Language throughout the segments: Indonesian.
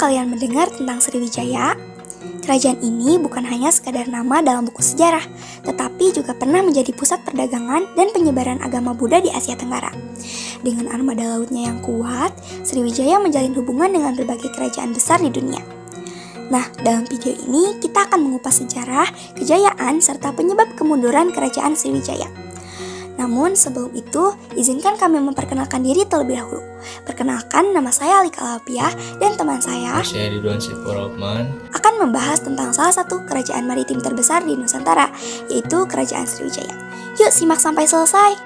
kalian mendengar tentang Sriwijaya? Kerajaan ini bukan hanya sekadar nama dalam buku sejarah, tetapi juga pernah menjadi pusat perdagangan dan penyebaran agama Buddha di Asia Tenggara. Dengan armada lautnya yang kuat, Sriwijaya menjalin hubungan dengan berbagai kerajaan besar di dunia. Nah, dalam video ini kita akan mengupas sejarah, kejayaan, serta penyebab kemunduran kerajaan Sriwijaya. Namun sebelum itu, izinkan kami memperkenalkan diri terlebih dahulu. Perkenalkan, nama saya Alika Lapiah dan teman saya Ridwan Saiful Rahman akan membahas tentang salah satu kerajaan maritim terbesar di Nusantara, yaitu Kerajaan Sriwijaya. Yuk simak sampai selesai.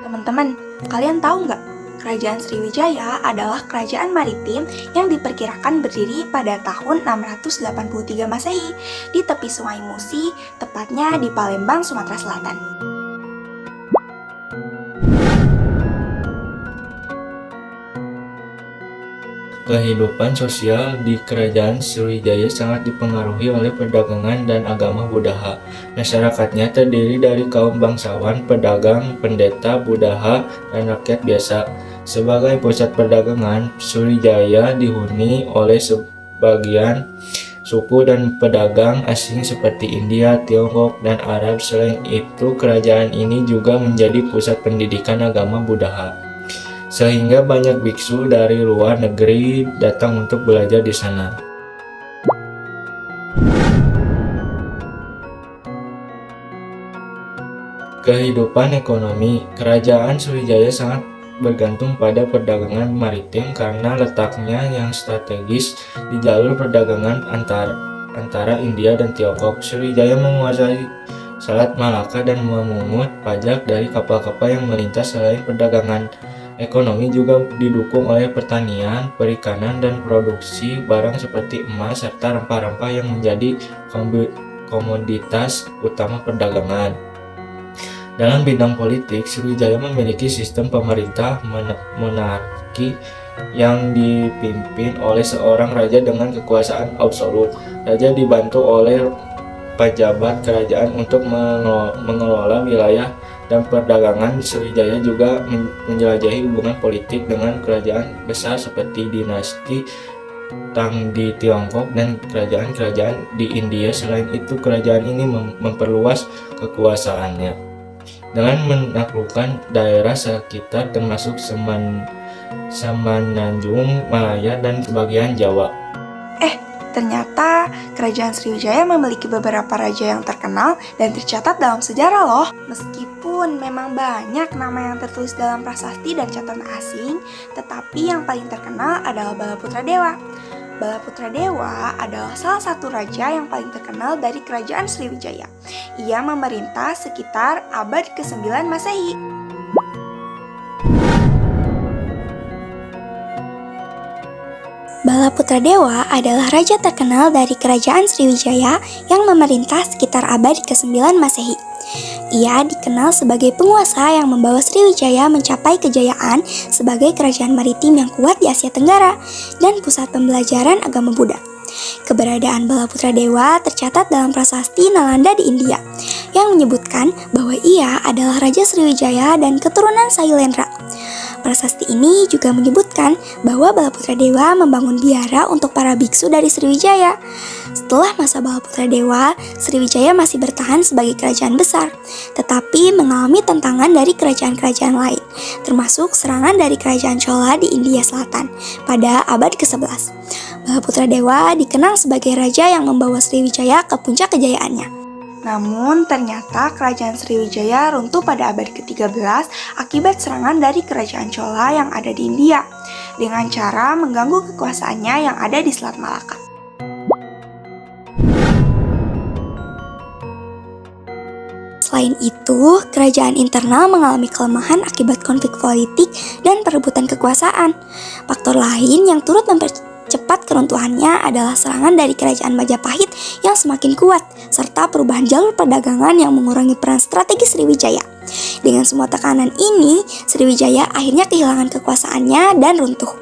Teman-teman, kalian tahu nggak? Kerajaan Sriwijaya adalah kerajaan maritim yang diperkirakan berdiri pada tahun 683 Masehi di tepi Sungai Musi, tepatnya di Palembang, Sumatera Selatan. Kehidupan sosial di Kerajaan Sriwijaya sangat dipengaruhi oleh perdagangan dan agama Buddha. Masyarakatnya terdiri dari kaum bangsawan, pedagang, pendeta, Buddha, dan rakyat biasa. Sebagai pusat perdagangan, Sriwijaya dihuni oleh sebagian suku dan pedagang asing seperti India, Tiongkok, dan Arab. Selain itu, kerajaan ini juga menjadi pusat pendidikan agama Buddha, sehingga banyak biksu dari luar negeri datang untuk belajar di sana. Kehidupan ekonomi Kerajaan Sriwijaya sangat bergantung pada perdagangan maritim karena letaknya yang strategis di jalur perdagangan antara India dan Tiongkok. Sriwijaya menguasai Selat Malaka dan memungut pajak dari kapal-kapal yang melintas. Selain perdagangan, ekonomi juga didukung oleh pertanian, perikanan, dan produksi barang seperti emas serta rempah-rempah yang menjadi komoditas utama perdagangan. Dalam bidang politik, Sriwijaya memiliki sistem pemerintah monarki yang dipimpin oleh seorang raja dengan kekuasaan absolut. Raja dibantu oleh pejabat kerajaan untuk mengelola wilayah dan perdagangan. Sriwijaya juga menjelajahi hubungan politik dengan kerajaan besar seperti dinasti Tang di Tiongkok dan kerajaan-kerajaan di India. Selain itu, kerajaan ini memperluas kekuasaannya dengan menaklukkan daerah sekitar termasuk Semenanjung Malaya dan sebagian Jawa. Ternyata kerajaan Sriwijaya memiliki beberapa raja yang terkenal dan tercatat dalam sejarah loh. Meskipun memang banyak nama yang tertulis dalam prasasti dan catatan asing, tetapi yang paling terkenal adalah Balaputra Dewa. Balaputra Dewa adalah salah satu raja yang paling terkenal dari kerajaan Sriwijaya. Ia memerintah sekitar abad ke-9 Masehi. Balaputra Dewa adalah raja terkenal dari kerajaan Sriwijaya yang memerintah sekitar abad ke-9 Masehi. Ia dikenal sebagai penguasa yang membawa Sriwijaya mencapai kejayaan sebagai kerajaan maritim yang kuat di Asia Tenggara dan pusat pembelajaran agama Buddha. Keberadaan Balaputra Dewa tercatat dalam prasasti Nalanda di India yang menyebutkan bahwa ia adalah Raja Sriwijaya dan keturunan Sailendra. Prasasti ini juga menyebutkan bahwa Balaputra Dewa membangun biara untuk para biksu dari Sriwijaya. Setelah masa Balaputra Dewa, Sriwijaya masih bertahan sebagai kerajaan besar, tetapi mengalami tantangan dari kerajaan-kerajaan lain, termasuk serangan dari kerajaan Chola di India Selatan pada abad ke-11. Balaputra Dewa dikenal sebagai raja yang membawa Sriwijaya ke puncak kejayaannya. Namun ternyata kerajaan Sriwijaya runtuh pada abad ke-13 akibat serangan dari kerajaan Chola yang ada di India dengan cara mengganggu kekuasaannya yang ada di Selat Malaka. Selain itu, kerajaan internal mengalami kelemahan akibat konflik politik dan perebutan kekuasaan. Faktor lain yang turut mempercepat keruntuhannya adalah serangan dari kerajaan Majapahit yang semakin kuat, serta perubahan jalur perdagangan yang mengurangi peran strategis Sriwijaya. Dengan semua tekanan ini, Sriwijaya akhirnya kehilangan kekuasaannya dan runtuh.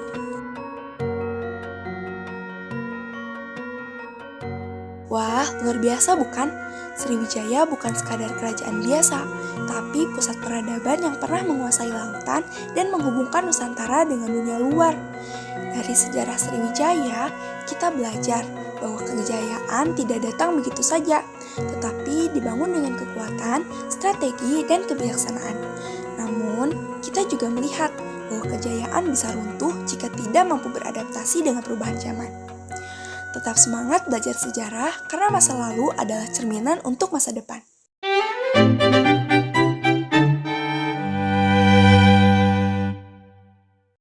Wah, luar biasa bukan? Sriwijaya bukan sekadar kerajaan biasa, tapi pusat peradaban yang pernah menguasai lautan dan menghubungkan Nusantara dengan dunia luar. Dari sejarah Sriwijaya, kita belajar bahwa kejayaan tidak datang begitu saja, tetapi dibangun dengan kekuatan, strategi, dan kebijaksanaan. Namun, kita juga melihat bahwa kejayaan bisa runtuh jika tidak mampu beradaptasi dengan perubahan zaman. Tetap semangat belajar sejarah karena masa lalu adalah cerminan untuk masa depan.